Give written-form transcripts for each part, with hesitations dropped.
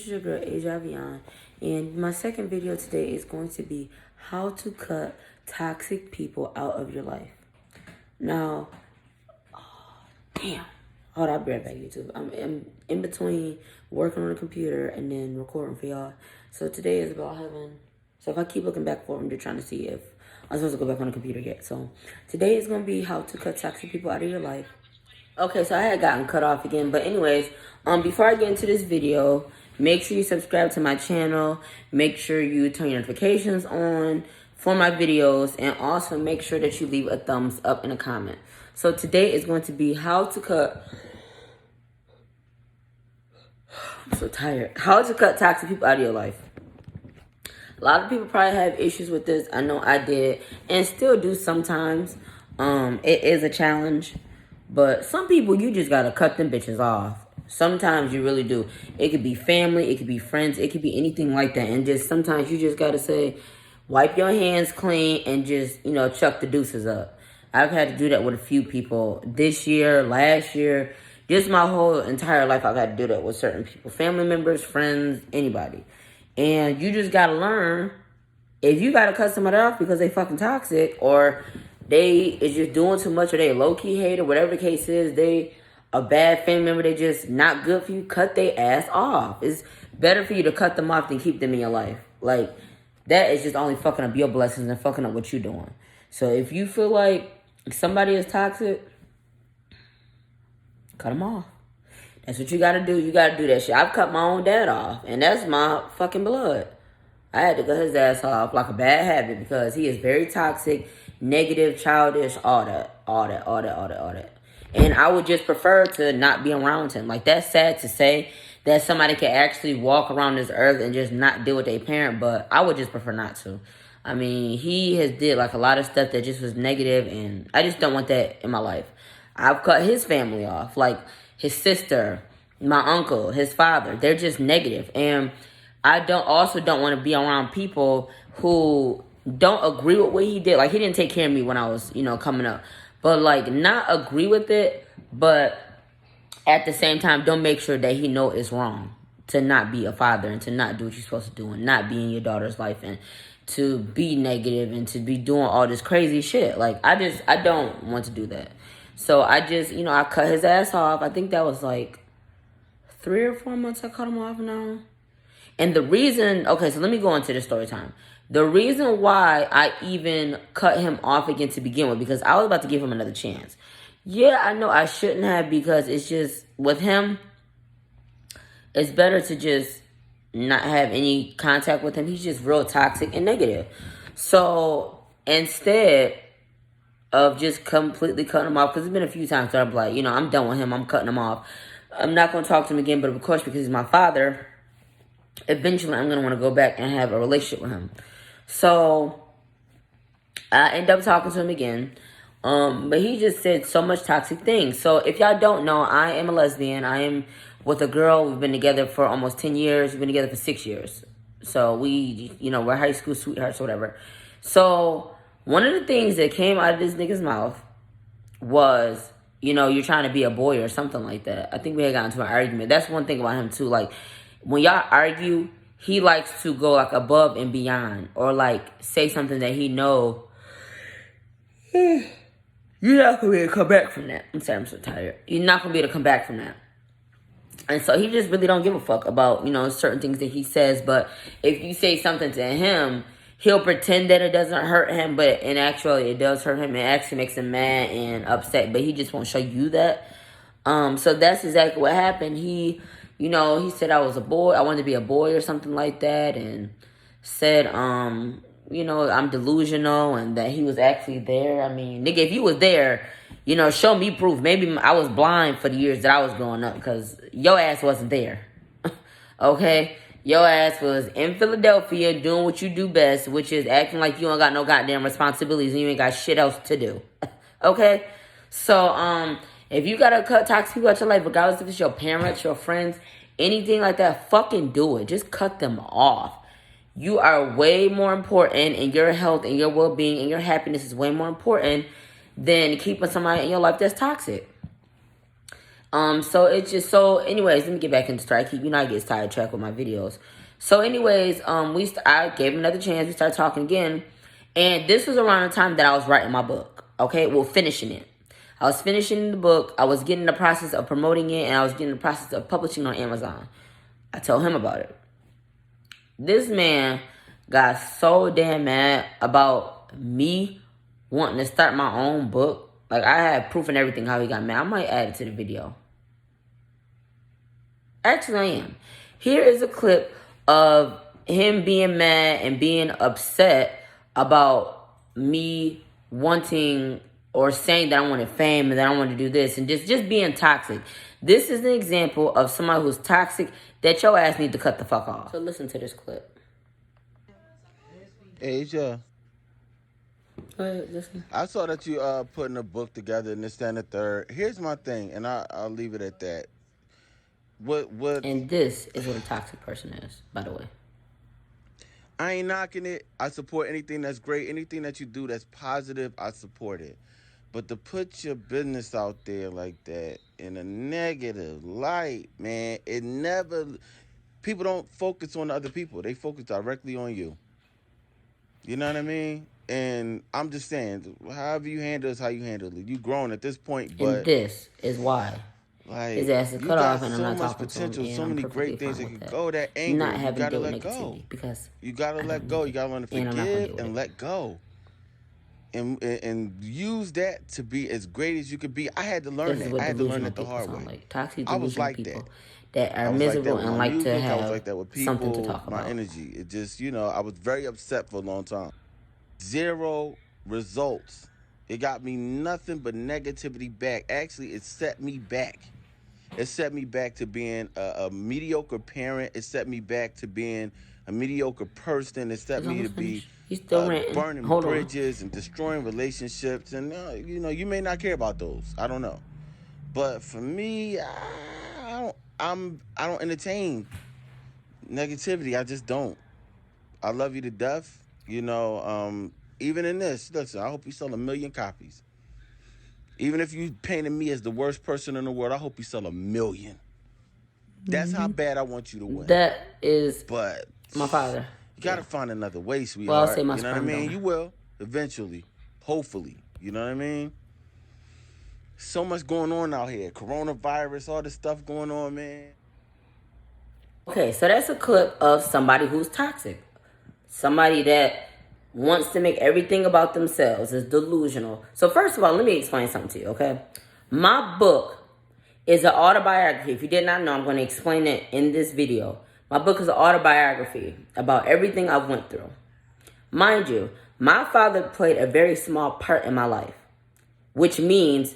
is your girl, Ajavion, and my second video today is going to be how to cut toxic people out of your life. Now, damn. Hold on, I'll be right back, YouTube. I'm in between working on the computer and then recording for y'all. So today is about having... So if I keep looking back forward, I'm just trying to see if I'm supposed to go back on the computer yet. So today is going to be how to cut toxic people out of your life. Okay, so I had gotten cut off again. But anyways, before I get into this video, make sure you subscribe to my channel. Make sure you turn your notifications on for my videos. And also make sure that you leave a thumbs up in a comment. So today is going to be how to cut... I'm so tired. How to cut toxic people out of your life. A lot of people probably have issues with this. I know I did and still do sometimes. It is a challenge. But some people, you just got to cut them bitches off. Sometimes you really do. It could be family. It could be friends. It could be anything like that. And just sometimes you just got to say, wipe your hands clean and just, chuck the deuces up. I've had to do that with a few people this year, last year. Just my whole entire life, I've had to do that with certain people. Family members, friends, anybody. And you just got to learn, if you got to cut somebody off because they fucking toxic, or they is just doing too much, or they low-key hate, or whatever the case is, they a bad family member, they just not good for you, cut their ass off. It's better for you to cut them off than keep them in your life. Like, that is just only fucking up your blessings and fucking up what you're doing. So if you feel like somebody is toxic, cut them off. That's what you gotta do. You gotta do that shit. I've cut my own dad off, and that's my fucking blood. I had to cut his ass off like a bad habit because he is very toxic, negative, childish, all that. And I would just prefer to not be around him. Like, that's sad to say that somebody can actually walk around this earth and just not deal with their parent, but I would just prefer not to. I mean, he has did like a lot of stuff that just was negative, and I just don't want that in my life. I've cut his family off, like his sister, my uncle, his father. They're just negative. And I don't want to be around people who don't agree with what he did. Like, he didn't take care of me when I was, coming up. But, like, not agree with it, but at the same time, don't make sure that he know it's wrong to not be a father and to not do what you're supposed to do and not be in your daughter's life and to be negative and to be doing all this crazy shit. Like, I don't want to do that. So I just, I cut his ass off. I think that was like 3 or 4 months I cut him off now. And the reason, okay, so let me go into the story time. The reason why I even cut him off again to begin with, because I was about to give him another chance. Yeah, I know I shouldn't have, because it's just, with him, it's better to just not have any contact with him. He's just real toxic and negative. So instead of just completely cutting him off, because there's been a few times where I'm like, I'm done with him, I'm cutting him off. I'm not going to talk to him again, but of course, because he's my father, eventually I'm going to want to go back and have a relationship with him. So I end up talking to him again, but he just said so much toxic things. So if y'all don't know, I am a lesbian. I am with a girl. We've been together for almost 10 years. We've been together for 6 years. So we're high school sweethearts or whatever. So one of the things that came out of this nigga's mouth was, you're trying to be a boy or something like that. I think we had gotten into an argument. That's one thing about him too. Like, when y'all argue, he likes to go like above and beyond, or like say something that he know you're not gonna be able to come back from that. I'm sorry, I'm so tired. You're not gonna be able to come back from that. And so he just really don't give a fuck about, certain things that he says. But if you say something to him, he'll pretend that it doesn't hurt him, but in actuality, it does hurt him. It actually makes him mad and upset, but he just won't show you that. So that's exactly what happened. He said I was a boy. I wanted to be a boy or something like that, and said, I'm delusional and that he was actually there. I mean, nigga, if you was there, show me proof. Maybe I was blind for the years that I was growing up, because your ass wasn't there. Okay? Your ass was in Philadelphia doing what you do best, which is acting like you don't got no goddamn responsibilities and you ain't got shit else to do. Okay? So, if you gotta cut toxic people out your life, regardless if it's your parents, your friends, anything like that, fucking do it. Just cut them off. You are way more important, and your health and your well-being and your happiness is way more important than keeping somebody in your life that's toxic. So it's just so. Anyways, let me get back into story. I get sidetracked with my videos. So, anyways, I gave him another chance. We started talking again, and this was around the time that I was writing my book. Okay, well, finishing it. I was finishing the book. I was getting the process of promoting it, and I was getting the process of publishing on Amazon. I told him about it. This man got so damn mad about me wanting to start my own book. Like, I had proof and everything how he got mad. I might add it to the video. Actually, I am. Here is a clip of him being mad and being upset about me wanting or saying that I wanted fame and that I wanted to do this and just being toxic. This is an example of somebody who's toxic that your ass need to cut the fuck off. So listen to this clip. Asia. Go ahead, listen. I saw that you putting a book together and this, that, and the third. Here's my thing, and I'll leave it at that. What? And this is what a toxic person is, by the way. I ain't knocking it. I support anything that's great. Anything that you do that's positive, I support it. But to put your business out there like that in a negative light, man, it never... People don't focus on other people. They focus directly on you. You know what I mean? And I'm just saying, however you handle is how you handle it. You grown at this point, but... And this is why. Like, his ass is cut off, and I'm not talking potential, to him. And so many great things that could go. That anger, not having you gotta to deal let with go. Because you gotta let go. You gotta learn to forgive and let go, and use that to be as great as you could be. I had to learn that. I had to learn that the hard way. Like toxic, I was like people that are miserable and like to have I was like that with people, something to talk about. My energy. It just, I was very upset for a long time. 0 results. It got me nothing but negativity back. Actually, it set me back. It set me back to being a mediocre parent. It set me back to being a mediocre person. It set me to be burning bridges and destroying relationships. And, you may not care about those. I don't know. But for me, I don't entertain negativity. I just don't. I love you to death. Even in this, listen, I hope you sell 1 million copies. Even if you painted me as the worst person in the world, I hope you sell 1 million. That's how bad I want you to win. That is but my father. You gotta find another way, sweetheart. Well, I'll say my you know what I mean? You will, eventually. Hopefully. You know what I mean? So much going on out here. Coronavirus, all this stuff going on, man. Okay, so that's a clip of somebody who's toxic. Somebody that wants to make everything about themselves, is delusional. So first of all, let me explain something to you, okay? My book is an autobiography. If you did not know, I'm going to explain it in this video. My book is an autobiography about everything I've went through. Mind you, my father played a very small part in my life, which means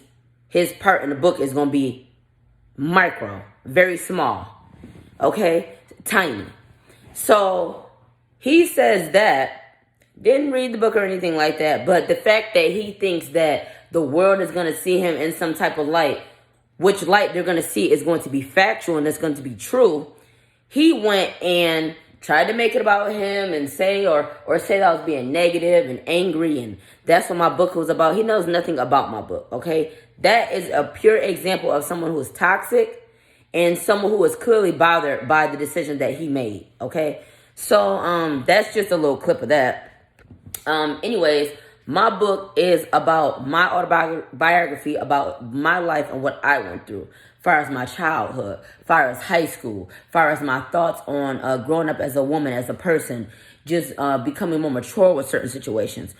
his part in the book is going to be micro, very small, okay? Tiny. So he says that. Didn't read the book or anything like that, but the fact that he thinks that the world is going to see him in some type of light, which light they're going to see is going to be factual and it's going to be true, he went and tried to make it about him and say or say that I was being negative and angry, and that's what my book was about. He knows nothing about my book, okay? That is a pure example of someone who is toxic and someone who is clearly bothered by the decision that he made, okay? So that's just a little clip of that. Anyways, my book is about my autobiography, about my life and what I went through, as far as my childhood, as far as high school, as far as my thoughts on growing up as a woman, as a person, just becoming more mature with certain situations,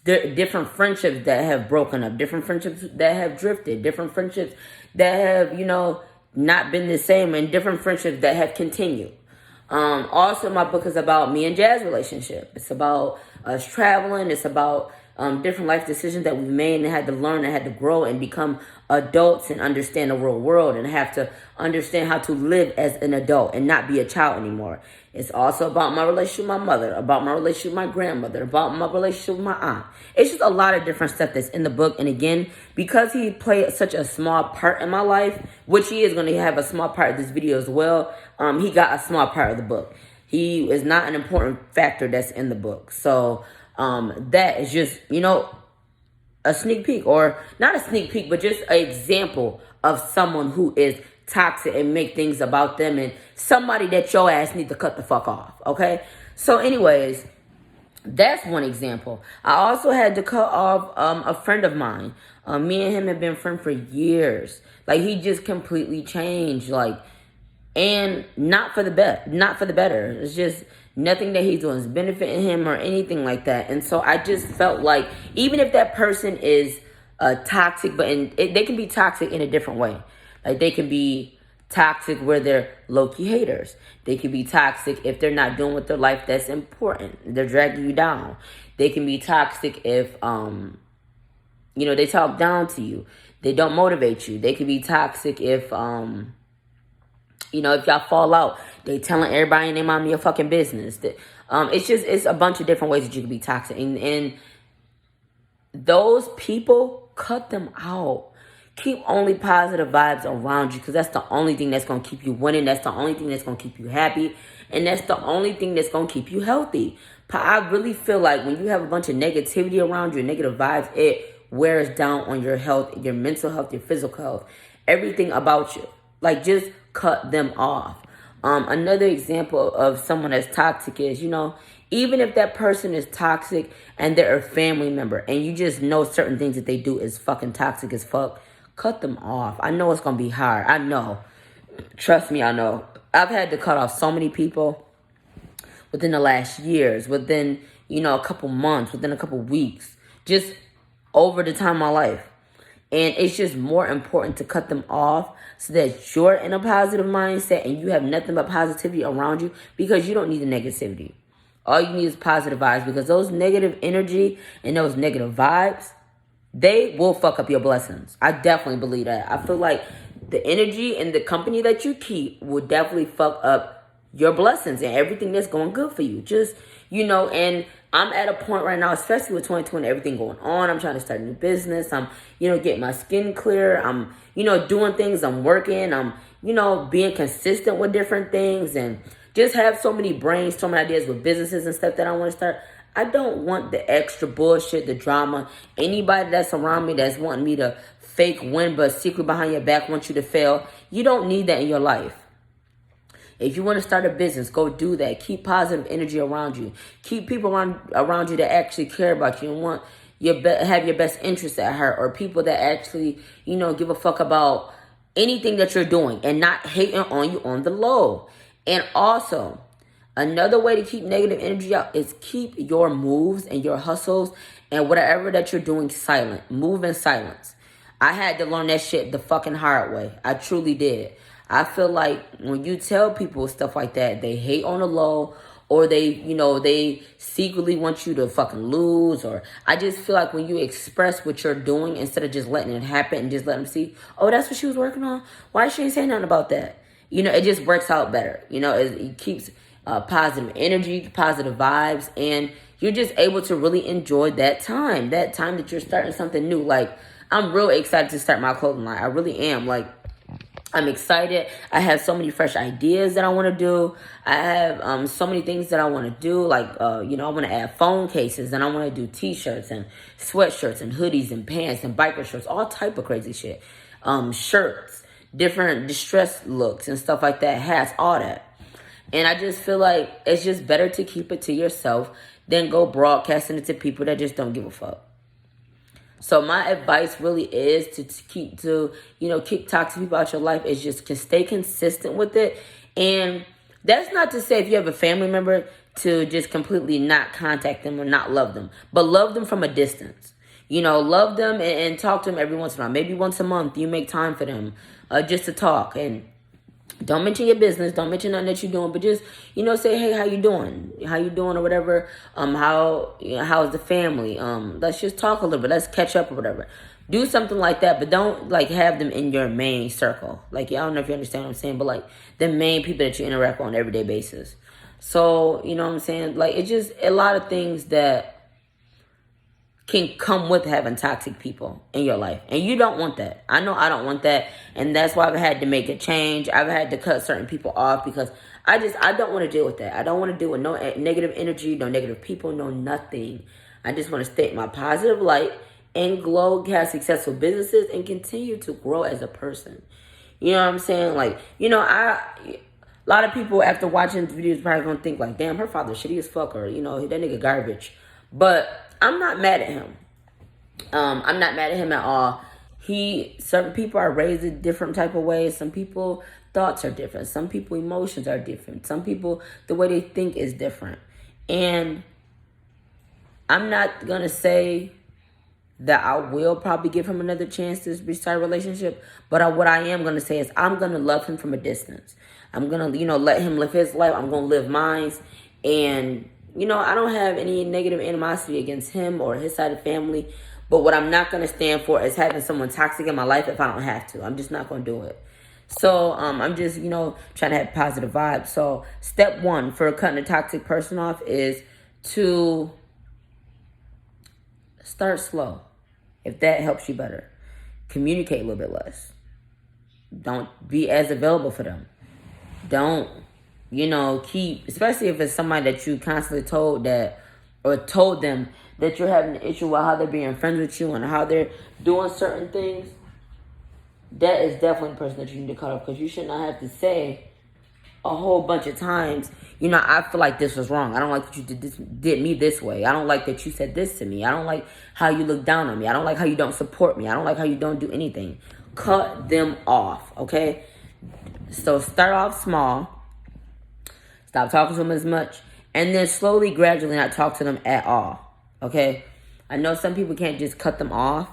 different friendships that have broken up, different friendships that have drifted, different friendships that have, not been the same, and different friendships that have continued. Also, my book is about me and Jazz relationship. It's about us traveling. It's about different life decisions that we've made and had to learn and had to grow and become adults and understand the real world and have to understand how to live as an adult and not be a child anymore. It's also about my relationship with my mother, about my relationship with my grandmother, about my relationship with my aunt. It's just a lot of different stuff that's in the book. And again, because he played such a small part in my life, which he is going to have a small part of this video as well, he got a small part of the book. He is not an important factor that's in the book. So that is just, a sneak peek, or not a sneak peek, but just an example of someone who is toxic and make things about them and somebody that your ass need to cut the fuck off, okay? So anyways, that's one example. I also had to cut off a friend of mine. Me and him have been friends for years. Like, he just completely changed, like, and not for the better. It's just nothing that he's doing is benefiting him or anything like that. And so I just felt like, even if that person is toxic, but they can be toxic in a different way. Like, they can be toxic where they're low-key haters. They can be toxic if they're not doing with their life that's important. They're dragging you down. They can be toxic if they talk down to you. They don't motivate you. They can be toxic if if y'all fall out, they telling everybody and they mind your fucking business. It's a bunch of different ways that you can be toxic. And those people, cut them out. Keep only positive vibes around you, because that's the only thing that's going to keep you winning. That's the only thing that's going to keep you happy. And that's the only thing that's going to keep you healthy. I really feel like when you have a bunch of negativity around you, negative vibes, it wears down on your health, your mental health, your physical health, everything about you. Like, just cut them off. Another example of someone that's toxic is, even if that person is toxic and they're a family member and you just know certain things that they do is fucking toxic as fuck, cut them off. I know it's going to be hard. I know. Trust me, I know. I've had to cut off so many people within the last years, within, a couple months, within a couple weeks, just over the time of my life. And it's just more important to cut them off so that you're in a positive mindset and you have nothing but positivity around you, because you don't need the negativity. All you need is positive vibes, because those negative energy and those negative vibes, they will fuck up your blessings. I definitely believe that. I feel like the energy and the company that you keep will definitely fuck up your blessings and everything that's going good for you. Just, and I'm at a point right now, especially with 2020, everything going on. I'm trying to start a new business. I'm, getting my skin clear. I'm, doing things. I'm working. I'm, being consistent with different things, and just have so many brainstorming ideas with businesses and stuff that I want to start. I don't want the extra bullshit, the drama. Anybody that's around me that's wanting me to fake win but secret behind your back wants you to fail. You don't need that in your life. If you want to start a business, go do that. Keep positive energy around you. Keep people around you that actually care about you and want have your best interests at heart, or people that actually, give a fuck about anything that you're doing and not hating on you on the low. And also, another way to keep negative energy out is keep your moves and your hustles and whatever that you're doing silent. Move in silence. I had to learn that shit the fucking hard way. I truly did. I feel like when you tell people stuff like that, they hate on the low, or they secretly want you to fucking lose. Or I just feel like when you express what you're doing instead of just letting it happen and just let them see, oh, that's what she was working on? Why she ain't saying nothing about that? It just works out better. It keeps positive energy, positive vibes, and you're just able to really enjoy that time that you're starting something new. Like, I'm real excited to start my clothing line. I really am. Like, I'm excited. I have so many fresh ideas that I want to do. I have so many things that I want to do. Like, I want to add phone cases, and I want to do t-shirts and sweatshirts and hoodies and pants and biker shirts, all type of crazy shit. Shirts, different distressed looks and stuff like that, hats, all that. And I just feel like it's just better to keep it to yourself than go broadcasting it to people that just don't give a fuck. So my advice really is to keep toxic people out your life. Is just stay consistent with it. And that's not to say if you have a family member to just completely not contact them or not love them, but love them from a distance. Love them and talk to them every once in a while. Maybe once a month you make time for them just to talk. And don't mention your business. Don't mention nothing that you're doing, but just, say, hey, how you doing? How you doing or whatever. How's the family? Let's just talk a little bit. Let's catch up or whatever. Do something like that, but don't have them in your main circle. I don't know if you understand what I'm saying, but the main people that you interact with on an everyday basis. So, you know what I'm saying? It's just a lot of things that can come with having toxic people in your life. And you don't want that. I know I don't want that. And that's why I've had to make a change. I've had to cut certain people off because I don't want to deal with that. I don't want to deal with no negative energy, no negative people, no nothing. I just want to stay in my positive light and glow, have successful businesses, and continue to grow as a person. You know what I'm saying? Like, a lot of people after watching the videos probably gonna think like, damn, her father shitty as fuck, or, that nigga garbage. But I'm not mad at him. I'm not mad at him at all. Certain people are raised in different type of ways. Some people thoughts are different. Some people emotions are different. Some people the way they think is different. And I'm not gonna say that I will probably give him another chance to restart a relationship. But what I am gonna say is I'm gonna love him from a distance. I'm gonna, let him live his life. I'm gonna live mine. And, I don't have any negative animosity against him or his side of the family. But what I'm not gonna stand for is having someone toxic in my life if I don't have to. I'm just not gonna do it. So I'm just, trying to have positive vibes. So step one for cutting a toxic person off is to start slow. If that helps you better, communicate a little bit less. Don't be as available for them. Don't, especially if it's somebody that you constantly told them that you're having an issue with how they're being friends with you and how they're doing certain things. That is definitely the person that you need to cut off, because you should not have to say a whole bunch of times, I feel like this was wrong. I don't like that you did me this way. I don't like that you said this to me. I don't like how you look down on me. I don't like how you don't support me. I don't like how you don't do anything. Cut them off, okay? So start off small. Stop talking to them as much. And then slowly, gradually not talk to them at all, okay? I know some people can't just cut them off.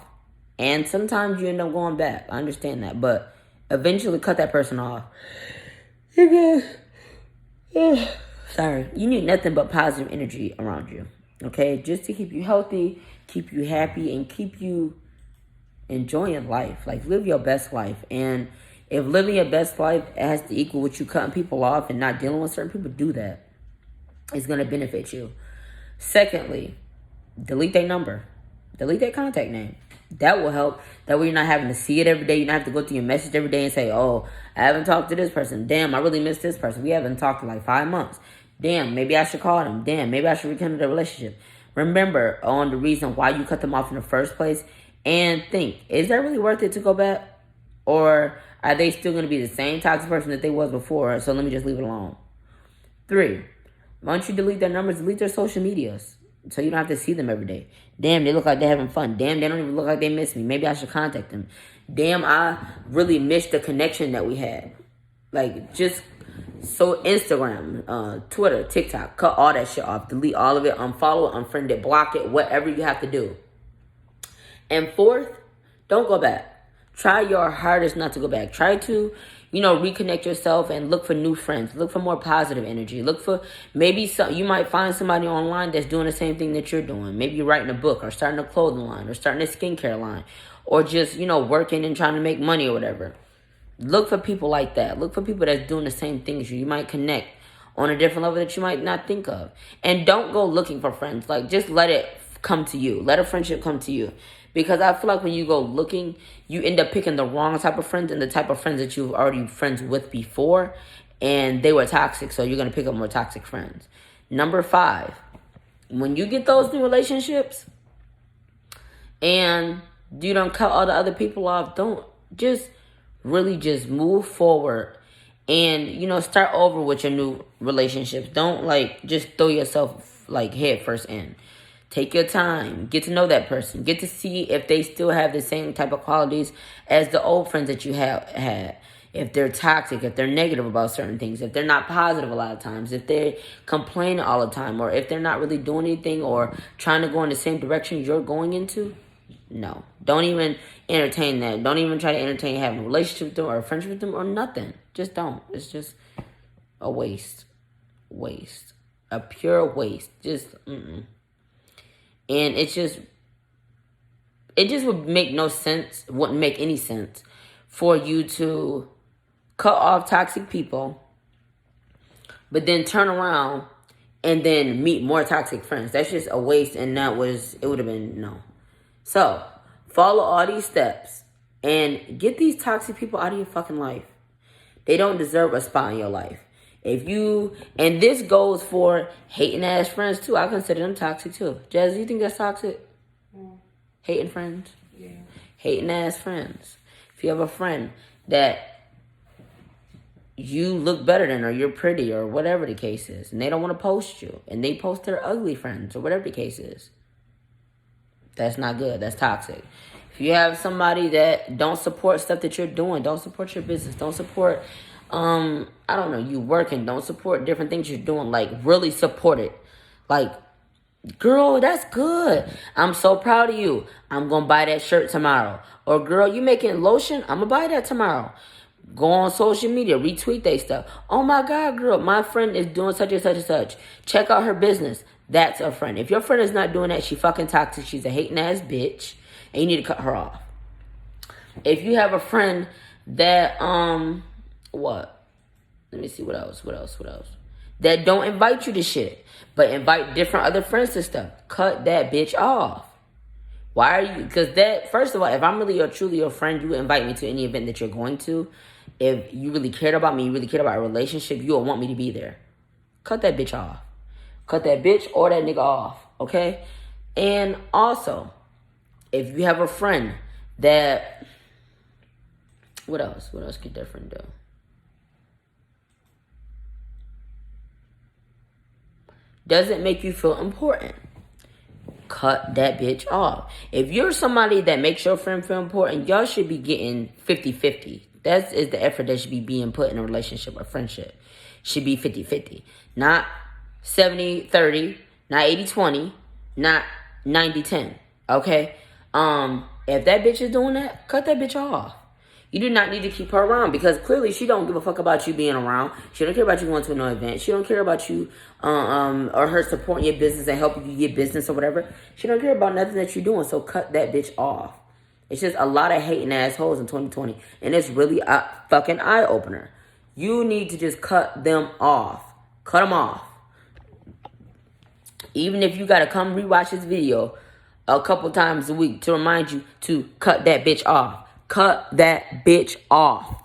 And sometimes you end up going back. I understand that. But eventually cut that person off. Sorry. You need nothing but positive energy around you. Okay? Just to keep you healthy, keep you happy, and keep you enjoying life. Like, live your best life. And if living your best life has to equal what you cutting people off and not dealing with certain people, do that. It's going to benefit you. Secondly, delete their number. Delete their contact name. That will help. That way you're not having to see it every day. You don't have to go through your message every day and say, oh, I haven't talked to this person. Damn, I really miss this person. We haven't talked in like 5 months. Damn, maybe I should call them. Damn, maybe I should rekindle the relationship. Remember on the reason why you cut them off in the first place. And think, is that really worth it to go back? Or are they still going to be the same toxic person that they was before? So let me just leave it alone. 3, once you delete their numbers, delete their social medias. So you don't have to see them every day. Damn, they look like they're having fun. Damn, they don't even look like they miss me. Maybe I should contact them. Damn, I really missed the connection that we had. Like, just, so Instagram, Twitter, TikTok, cut all that shit off. Delete all of it. Unfollow it, unfriend it, block it, whatever you have to do. And 4th, don't go back. Try your hardest not to go back. Try to, reconnect yourself and look for new friends. Look for more positive energy. Look for you might find somebody online that's doing the same thing that you're doing. Maybe you're writing a book or starting a clothing line or starting a skincare line or just, working and trying to make money or whatever. Look for people like that. Look for people that's doing the same thing as you. You might connect on a different level that you might not think of. And don't go looking for friends. Like, just let it come to you. Let a friendship come to you. Because I feel like when you go looking, you end up picking the wrong type of friends and the type of friends that you've already friends with before. And they were toxic, so you're going to pick up more toxic friends. Number 5, when you get those new relationships and you don't cut all the other people off, don't just really just move forward and, start over with your new relationships. Don't, just throw yourself, head first in. Take your time. Get to know that person. Get to see if they still have the same type of qualities as the old friends that you have had. If they're toxic, if they're negative about certain things, if they're not positive a lot of times, if they complain all the time, or if they're not really doing anything or trying to go in the same direction you're going into, no. Don't even entertain that. Don't even try to entertain having a relationship with them or a friendship with them or nothing. Just don't. It's just a waste. Waste. A pure waste. Just, And it just would make no sense, wouldn't make any sense for you to cut off toxic people, but then turn around and then meet more toxic friends. That's just a waste, and it would have been no. So, follow all these steps and get these toxic people out of your fucking life. They don't deserve a spot in your life. And this goes for hating ass friends too. I consider them toxic too. Jazz, you think that's toxic? Hating friends? Yeah. Hating ass friends. If you have a friend that you look better than, or you're pretty, or whatever the case is, and they don't want to post you, and they post their ugly friends, or whatever the case is, that's not good. That's toxic. If you have somebody that don't support stuff that you're doing, don't support your business, don't support, I don't know, you working, don't support different things you're doing, like, really support it. Like, girl, that's good. I'm so proud of you. I'm going to buy that shirt tomorrow. Or, girl, you making lotion? I'm going to buy that tomorrow. Go on social media, retweet they stuff. Oh my God, girl, my friend is doing such and such and such. Check out her business. That's a friend. If your friend is not doing that, she fucking toxic. She's a hating ass bitch, and you need to cut her off. If you have a friend that what? Let me see what else. That don't invite you to shit, but invite different other friends to stuff. Cut that bitch off. Why are you? Because that, first of all, if I'm really or truly your friend, you would invite me to any event that you're going to. If you really cared about me, you really cared about a relationship, you would want me to be there. Cut that bitch off. Cut that bitch or that nigga off, okay? And also, if you have a friend that, what else could that friend do? Doesn't make you feel important. Cut that bitch off. If you're somebody that makes your friend feel important, y'all should be getting 50-50. That is the effort that should be being put in a relationship or friendship. Should be 50-50. Not 70-30, not 80-20, not 90-10. Okay? If that bitch is doing that, cut that bitch off. You do not need to keep her around, because clearly she don't give a fuck about you being around. She don't care about you going to no event. She don't care about you or her supporting your business and helping you get business or whatever. She don't care about nothing that you're doing, so cut that bitch off. It's just a lot of hating assholes in 2020, and it's really a fucking eye-opener. You need to just cut them off. Cut them off. Even if you got to come rewatch this video a couple times a week to remind you to cut that bitch off. Cut that bitch off.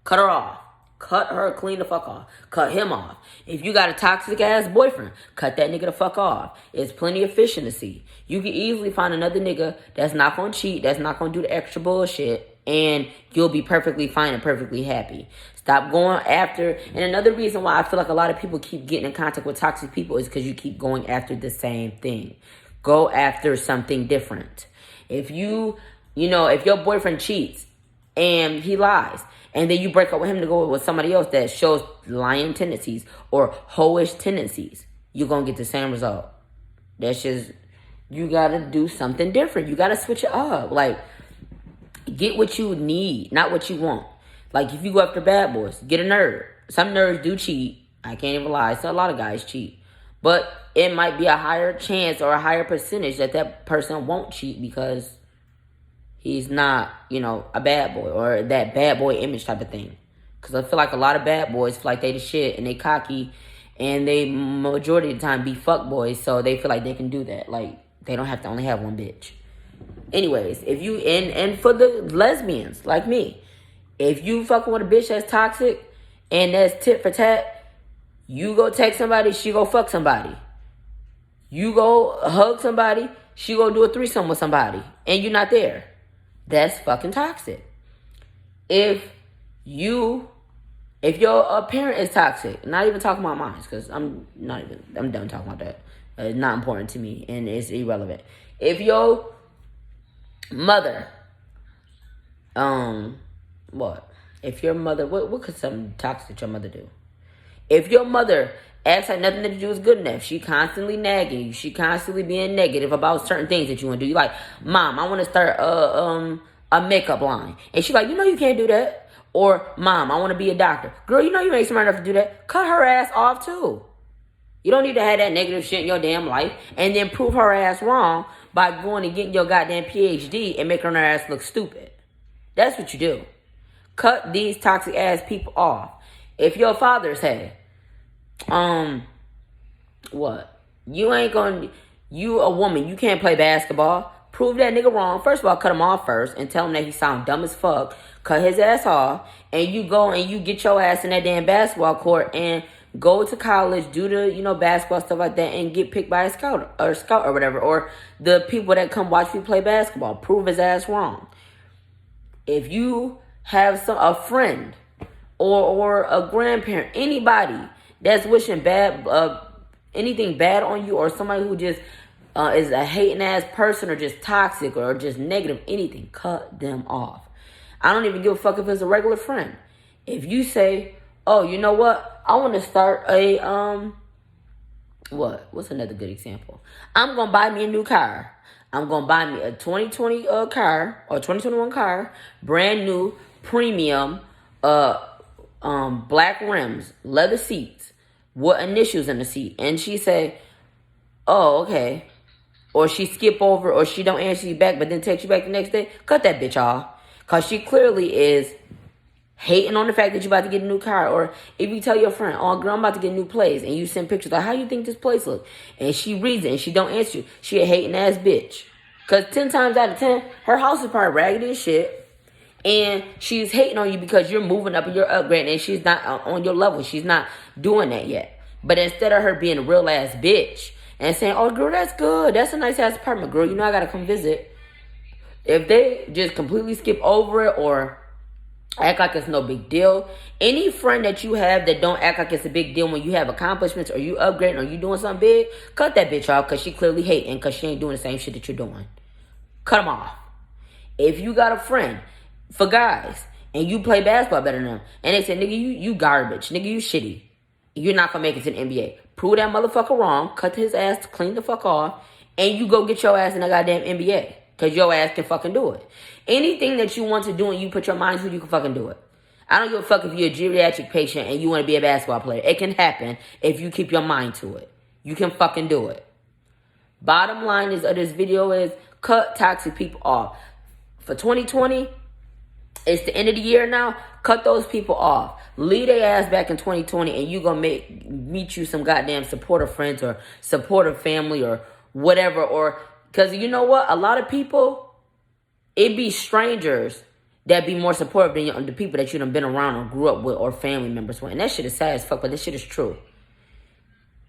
Cut her off. Cut her clean the fuck off. Cut him off. If you got a toxic ass boyfriend, cut that nigga the fuck off. It's plenty of fish in the sea. You can easily find another nigga that's not gonna cheat, that's not gonna do the extra bullshit, and you'll be perfectly fine and perfectly happy. Stop going after. And another reason why I feel like a lot of people keep getting in contact with toxic people is because you keep going after the same thing. Go after something different. If if your boyfriend cheats and he lies, and then you break up with him to go with somebody else that shows lying tendencies or hoish tendencies, you're going to get the same result. That's just, you got to do something different. You got to switch it up. Like, get what you need, not what you want. Like, if you go after bad boys, get a nerd. Some nerds do cheat. I can't even lie. So a lot of guys cheat. But it might be a higher chance or a higher percentage that person won't cheat because he's not, a bad boy or that bad boy image type of thing. Because I feel like a lot of bad boys feel like they the shit and they cocky and they majority of the time be fuck boys, so they feel like they can do that. Like, they don't have to only have one bitch. Anyways, if you, and for the lesbians like me, if you fucking with a bitch that's toxic and that's tit for tat, you go text somebody, she go fuck somebody. You go hug somebody, she go do a threesome with somebody, and you're not there. That's fucking toxic. If your parent is toxic, not even talking about mine, because I'm done talking about that. It's not important to me, and it's irrelevant. If your mother, If your mother, what could something toxic your mother do? If your mother acts like nothing that you do is good enough, she constantly nagging you, she constantly being negative about certain things that you want to do. You like, Mom, I want to start a makeup line. And she's like, you can't do that. Or, Mom, I want to be a doctor. Girl, you ain't smart enough to do that. Cut her ass off too. You don't need to have that negative shit in your damn life and then prove her ass wrong by going and getting your goddamn PhD and making her ass look stupid. That's what you do. Cut these toxic ass people off. If your father said, you a woman, you can't play basketball. Prove that nigga wrong. First of all, cut him off first and tell him that he sound dumb as fuck. Cut his ass off, and you go and you get your ass in that damn basketball court and go to college, do the, basketball stuff like that, and get picked by a scout or whatever, or the people that come watch me play basketball. Prove his ass wrong. If you have a friend or a grandparent, anybody that's wishing anything bad on you, or somebody who just is a hating ass person, or just toxic, or just negative, anything, cut them off. I don't even give a fuck if it's a regular friend. If you say, oh, you know what? I want to start what's another good example? I'm going to buy me a new car. I'm going to buy me a 2020 car, or 2021 car, brand new, premium, black rims, leather seats, what initials in the seat. And she say, oh, okay. Or she skip over, or she don't answer you back, but then text you back the next day. Cut that bitch off. Because she clearly is hating on the fact that you're about to get a new car. Or if you tell your friend, oh, girl, I'm about to get a new place, and you send pictures like, how you think this place look? And she reads it, and she don't answer you. She a hating ass bitch. Because 10 times out of 10, her house is probably raggedy as shit. And she's hating on you because you're moving up and you're upgrading, and she's not on your level. She's not doing that yet. But instead of her being a real ass bitch and saying, oh, girl, that's good. That's a nice ass apartment, girl. You know I got to come visit. If they just completely skip over it or act like it's no big deal, any friend that you have that don't act like it's a big deal when you have accomplishments, or you upgrading, or you doing something big, cut that bitch off, because she clearly hating because she ain't doing the same shit that you're doing. Cut them off. If you got a friend, for guys, and you play basketball better than them, and they say, nigga, you garbage, nigga, you shitty, you're not gonna make it to the NBA. Prove that motherfucker wrong, cut his ass, clean the fuck off, and you go get your ass in the goddamn NBA. Because your ass can fucking do it. Anything that you want to do and you put your mind to, you can fucking do it. I don't give a fuck if you're a geriatric patient and you want to be a basketball player. It can happen if you keep your mind to it. You can fucking do it. Bottom line of this video is, cut toxic people off. For 2020, it's the end of the year now. Cut those people off. Leave their ass back in 2020, and you gonna meet you some goddamn supportive friends, or supportive family, or whatever. Or, because you know what? A lot of people, it be strangers that be more supportive than the people that you done been around or grew up with, or family members with. And that shit is sad as fuck, but this shit is true.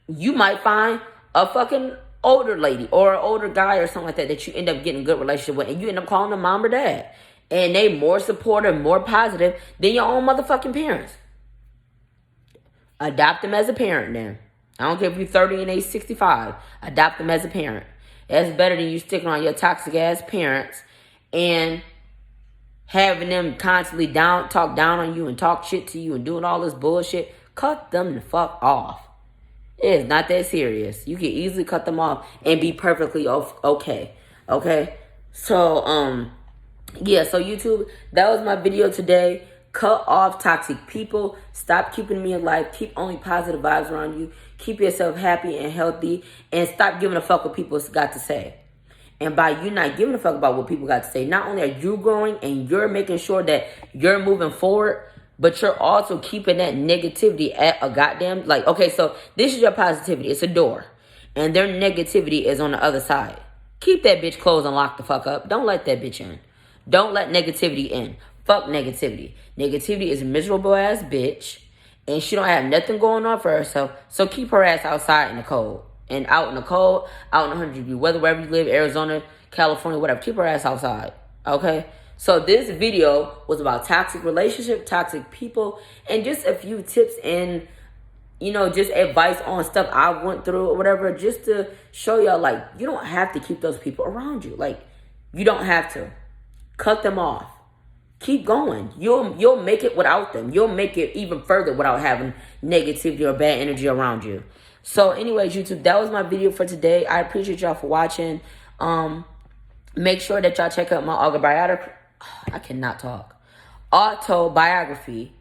You might find a fucking older lady or an older guy or something like that you end up getting a good relationship with, and you end up calling them mom or dad. And they more supportive, more positive than your own motherfucking parents. Adopt them as a parent then. I don't care if you're 30 and they 65. Adopt them as a parent. That's better than you sticking on your toxic ass parents and having them constantly talk down on you and talk shit to you and doing all this bullshit. Cut them the fuck off. It is not that serious. You can easily cut them off and be perfectly okay. Okay? So, yeah, so YouTube, that was my video today. Cut off toxic people. Stop keeping me alive. Keep only positive vibes around you. Keep yourself happy and healthy. And stop giving a fuck what people got to say. And by you not giving a fuck about what people got to say, not only are you growing and you're making sure that you're moving forward, but you're also keeping that negativity at a goddamn, like, okay, so this is your positivity. It's a door. And their negativity is on the other side. Keep that bitch closed and lock the fuck up. Don't let that bitch in. Don't let negativity in. Fuck negativity. Negativity is a miserable ass bitch. And she don't have nothing going on for herself. So keep her ass outside in the cold. And out in the cold, out in the 100-degree weather, wherever you live, Arizona, California, whatever. Keep her ass outside. Okay? So this video was about toxic relationship, toxic people, and just a few tips and, just advice on stuff I went through or whatever, just to show y'all, like, you don't have to keep those people around you. Like, you don't have to. Cut them off. Keep going. You'll make it without them. You'll make it even further without having negativity or bad energy around you. So anyways, YouTube, that was my video for today. I appreciate y'all for watching. Make sure that y'all check out my autobiography. I cannot talk. Autobiography.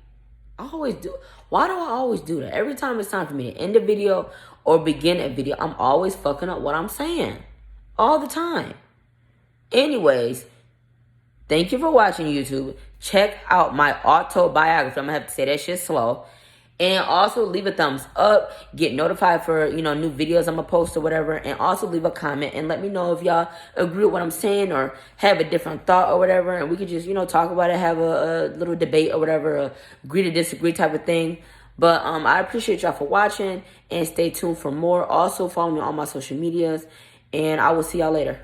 I always do. Why do I always do that? Every time it's time for me to end a video or begin a video, I'm always fucking up what I'm saying. All the time. Anyways, thank you for watching, YouTube. Check out my autobiography. I'm going to have to say that shit slow. And also leave a thumbs up. Get notified for, new videos I'm going to post or whatever. And also leave a comment and let me know if y'all agree with what I'm saying or have a different thought or whatever. And we could just, talk about it, have a little debate or whatever, a agree to disagree type of thing. But I appreciate y'all for watching, and stay tuned for more. Also follow me on all my social medias, and I will see y'all later.